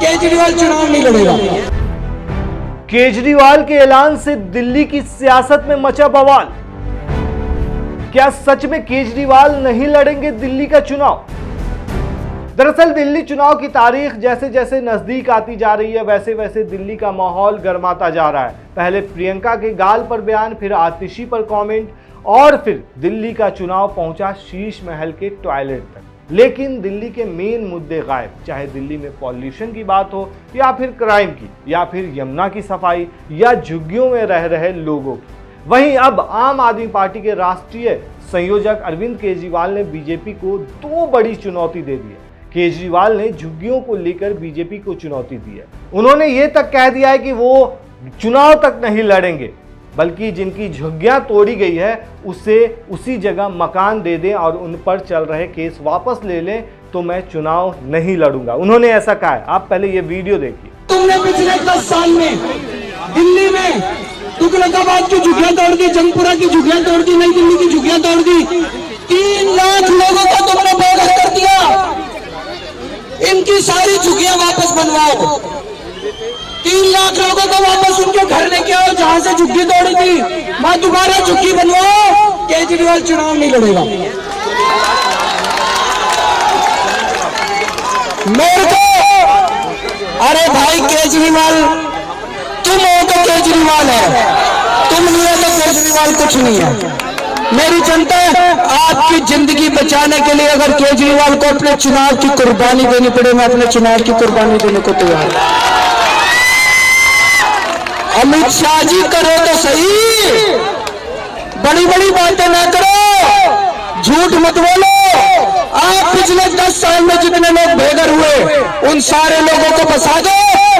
केजरीवाल चुनाव नहीं लड़ेगा। केजरीवाल के ऐलान से दिल्ली की सियासत में मचा बवाल। क्या सच में केजरीवाल नहीं लड़ेंगे दिल्ली का चुनाव? दरअसल दिल्ली चुनाव की तारीख जैसे जैसे नजदीक आती जा रही है वैसे वैसे दिल्ली का माहौल गर्माता जा रहा है। पहले प्रियंका के गाल पर बयान, फिर आतिशी पर कमेंट और फिर दिल्ली का चुनाव पहुंचा शीश महल के टॉयलेट तक। लेकिन दिल्ली के मेन मुद्दे गायब, चाहे दिल्ली में पॉल्यूशन की बात हो या फिर क्राइम की या फिर यमुना की सफाई या झुग्गियों में रह रहे लोगों की। वहीं अब आम आदमी पार्टी के राष्ट्रीय संयोजक अरविंद केजरीवाल ने बीजेपी को दो बड़ी चुनौती दे दी है। केजरीवाल ने झुग्गियों को लेकर बीजेपी को चुनौती दी है। उन्होंने ये तक कह दिया है कि वो चुनाव तक नहीं लड़ेंगे, बल्कि जिनकी झुग्गियां तोड़ी गई है उसे उसी जगह मकान दे दें और उन पर चल रहे केस वापस ले लें तो मैं चुनाव नहीं लड़ूंगा। उन्होंने ऐसा कहा है। आप पहले ये वीडियो देखिए। तुमने पिछले 10 साल में दिल्ली में तुगलकाबाद की झुग्गियां तोड़ दी, जंगपुरा की झुग्गियां तोड़ दी, नई दिल्ली की झुग्गियां तोड़ दी। 3 लाख लोगों को तुमने बेघर कर दिया। इनकी सारी झुग्गियां वापस बनवाओ। 3 लाख लोगों को वापस उनके घर लेके आओ जहां से झुग्गी तोड़ी थी। मैं दोबारा झुग्गी बनवाओ। केजरीवाल चुनाव नहीं लड़ेगा। मेरे को अरे भाई केजरीवाल तुम हो तो केजरीवाल है, तुम नहीं हो तो केजरीवाल कुछ नहीं है। मेरी जनता आपकी जिंदगी बचाने के लिए अगर केजरीवाल को अपने चुनाव की कुर्बानी देनी पड़े, मैं अपने चुनाव की कुर्बानी देने को तैयार हूं। अमित शाह जी करो तो सही, बड़ी बड़ी बातें ना करो, झूठ मत बोलो। आप पिछले 10 साल में जितने लोग बेघर हुए उन सारे लोगों को बसा दो,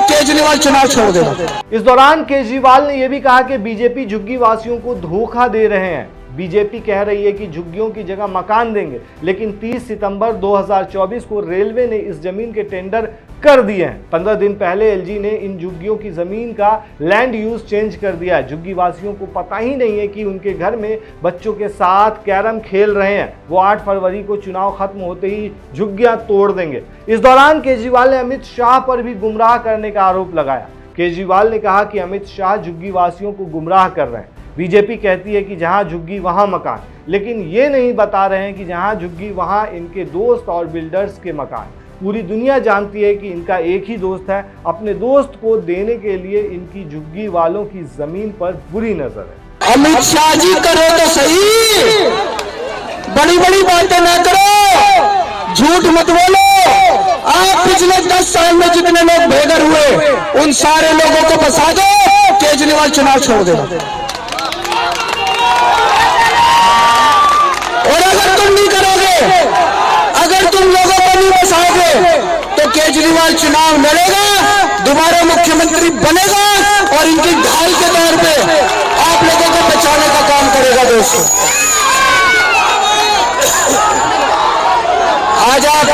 केजरीवाल चुनाव छोड़ देगा। इस दौरान केजरीवाल ने यह भी कहा कि बीजेपी झुग्गी वासियों को धोखा दे रहे हैं। बीजेपी कह रही है कि झुग्गियों की जगह मकान देंगे, लेकिन 30 सितंबर 2024 को रेलवे ने इस जमीन के टेंडर कर दिए हैं। 15 दिन पहले एलजी ने इन झुग्गियों की जमीन का लैंड यूज चेंज कर दिया है। झुग्गी वासियों को पता ही नहीं है कि उनके घर में बच्चों के साथ कैरम खेल रहे हैं। वो 8 फरवरी को चुनाव खत्म होते ही झुग्गियां तोड़ देंगे। इस दौरान केजरीवाल ने अमित शाह पर भी गुमराह करने का आरोप लगाया। केजरीवाल ने कहा कि अमित शाह झुग्गी वासियों को गुमराह कर रहे हैं। बीजेपी कहती है कि जहां झुग्गी वहां मकान, लेकिन ये नहीं बता रहे हैं कि जहां झुग्गी वहां इनके दोस्त और बिल्डर्स के मकान। पूरी दुनिया जानती है कि इनका एक ही दोस्त है। अपने दोस्त को देने के लिए इनकी झुग्गी वालों की जमीन पर बुरी नजर है। अमित शाह जी करो तो सही, बड़ी बड़ी बातें ना करो, झूठ मत बोलो। आप पिछले 10 साल में जितने लोग बेघर हुए उन सारे लोगों को बसा दो, केजरीवाल चुनाव छोड़ देगा। और अगर तुम नहीं करोगे, अगर तुम लोगों को नहीं बसाओगे तो केजरीवाल चुनाव लड़ेगा, दोबारा मुख्यमंत्री बनेगा और इनकी ढाल के तौर पे आप लोगों को बचाने का काम करेगा। दोस्तों आज आप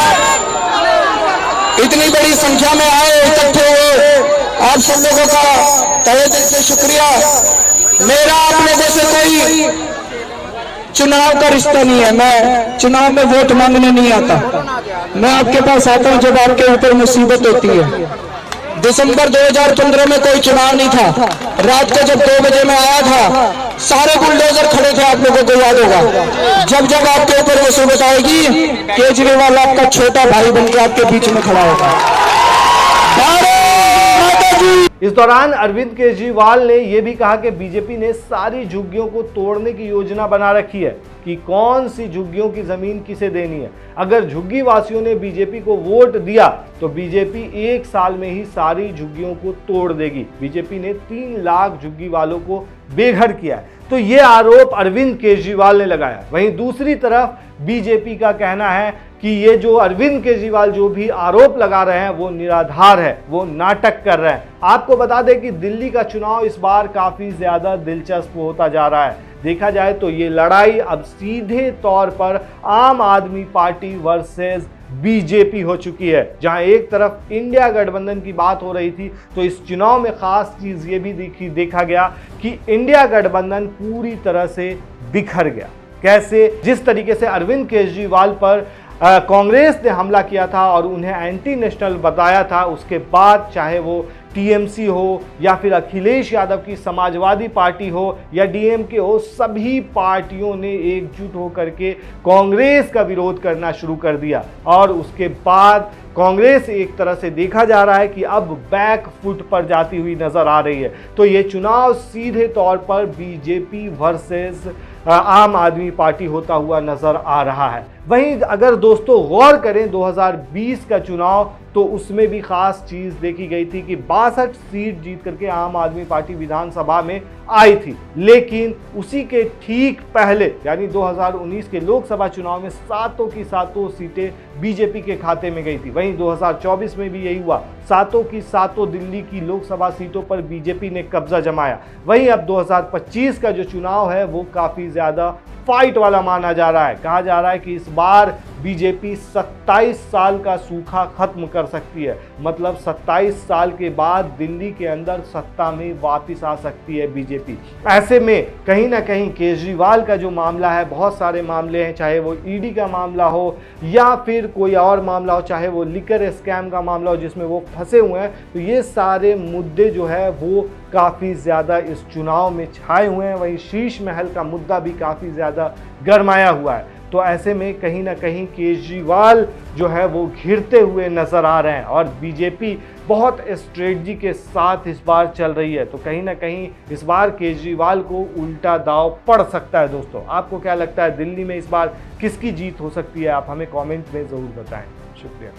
इतनी बड़ी संख्या में आए, इकट्ठे हुए, आप सब लोगों का तहे दिल से शुक्रिया। मेरा आप लोगों से कोई चुनाव का रिश्ता नहीं है। मैं चुनाव में वोट मांगने नहीं आता। मैं आपके पास आता हूं जब आपके ऊपर मुसीबत होती है। दिसंबर 2015 में कोई चुनाव नहीं था। रात को जब 2 बजे मैं आया था, सारे बुलडोजर खड़े थे, आप लोगों को याद होगा। जब जब आपके ऊपर मुसीबत आएगी, केजरीवाल आपका छोटा भाई बनकर आपके बीच में खड़ा होगा। इस दौरान अरविंद केजरीवाल ने यह भी कहा कि बीजेपी ने सारी झुग्गियों को तोड़ने की योजना बना रखी है कि कौन सी झुग्गियों की जमीन किसे देनी है। अगर झुग्गी वासियों ने बीजेपी को वोट दिया तो बीजेपी 1 साल में ही सारी झुग्गियों को तोड़ देगी। बीजेपी ने 3 लाख झुग्गी वालों को बेघर किया है, तो ये आरोप अरविंद केजरीवाल ने लगाया। वहीं दूसरी तरफ बीजेपी का कहना है कि ये जो अरविंद केजरीवाल जो भी आरोप लगा रहे हैं वो निराधार है, वो नाटक कर रहे हैं। आपको बता दें कि दिल्ली का चुनाव इस बार काफी ज्यादा दिलचस्प होता जा रहा है। देखा जाए तो ये लड़ाई अब सीधे तौर पर आम आदमी पार्टी वर्सेस बीजेपी हो चुकी है। जहां एक तरफ इंडिया गठबंधन की बात हो रही थी, तो इस चुनाव में खास चीज ये भी देखा गया कि इंडिया गठबंधन पूरी तरह से बिखर गया। कैसे? जिस तरीके से अरविंद केजरीवाल पर कांग्रेस ने हमला किया था और उन्हें एंटी नेशनल बताया था, उसके बाद चाहे वो टीएमसी हो या फिर अखिलेश यादव की समाजवादी पार्टी हो या डीएमके हो, सभी पार्टियों ने एकजुट होकर के कांग्रेस का विरोध करना शुरू कर दिया। और उसके बाद कांग्रेस एक तरह से देखा जा रहा है कि अब बैक फुट पर जाती हुई नजर आ रही है। तो ये चुनाव सीधे तौर पर बीजेपी वर्सेस आम आदमी पार्टी होता हुआ नजर आ रहा है। वहीं अगर दोस्तों गौर करें 2020 का चुनाव, तो उसमें भी खास चीज देखी गई थी कि 62 सीट जीत करके आम आदमी पार्टी विधानसभा में आई थी, लेकिन उसी के ठीक पहले यानी 2019 के लोकसभा चुनाव में सातों की सातों सीटें बीजेपी के खाते में गई थी। वहीं 2024 में भी यही हुआ, सातों की सातों दिल्ली की लोकसभा सीटों पर बीजेपी ने कब्जा जमाया। वहीं अब 2025 का जो चुनाव है वो काफी ज्यादा फाइट वाला माना जा रहा है। कहा जा रहा है कि इस बार बीजेपी 27 साल का सूखा खत्म कर सकती है, मतलब 27 साल के बाद दिल्ली के अंदर सत्ता में वापस आ सकती है बीजेपी। ऐसे में कहीं ना कहीं केजरीवाल का जो मामला है, बहुत सारे मामले हैं, चाहे वो ईडी का मामला हो या फिर कोई और मामला हो, चाहे वो लिकर स्कैम का मामला हो जिसमें वो फंसे हुए हैं, तो ये सारे मुद्दे जो है वो काफ़ी ज़्यादा इस चुनाव में छाए हुए हैं। वहीं शीश महल का मुद्दा भी काफ़ी ज़्यादा गरमाया हुआ है। तो ऐसे में कहीं ना कहीं केजरीवाल जो है वो घिरते हुए नजर आ रहे हैं और बीजेपी बहुत स्ट्रेटजी के साथ इस बार चल रही है। तो कहीं ना कहीं इस बार केजरीवाल को उल्टा दाव पड़ सकता है। दोस्तों, आपको क्या लगता है दिल्ली में इस बार किसकी जीत हो सकती है? आप हमें कमेंट में ज़रूर बताएं। शुक्रिया।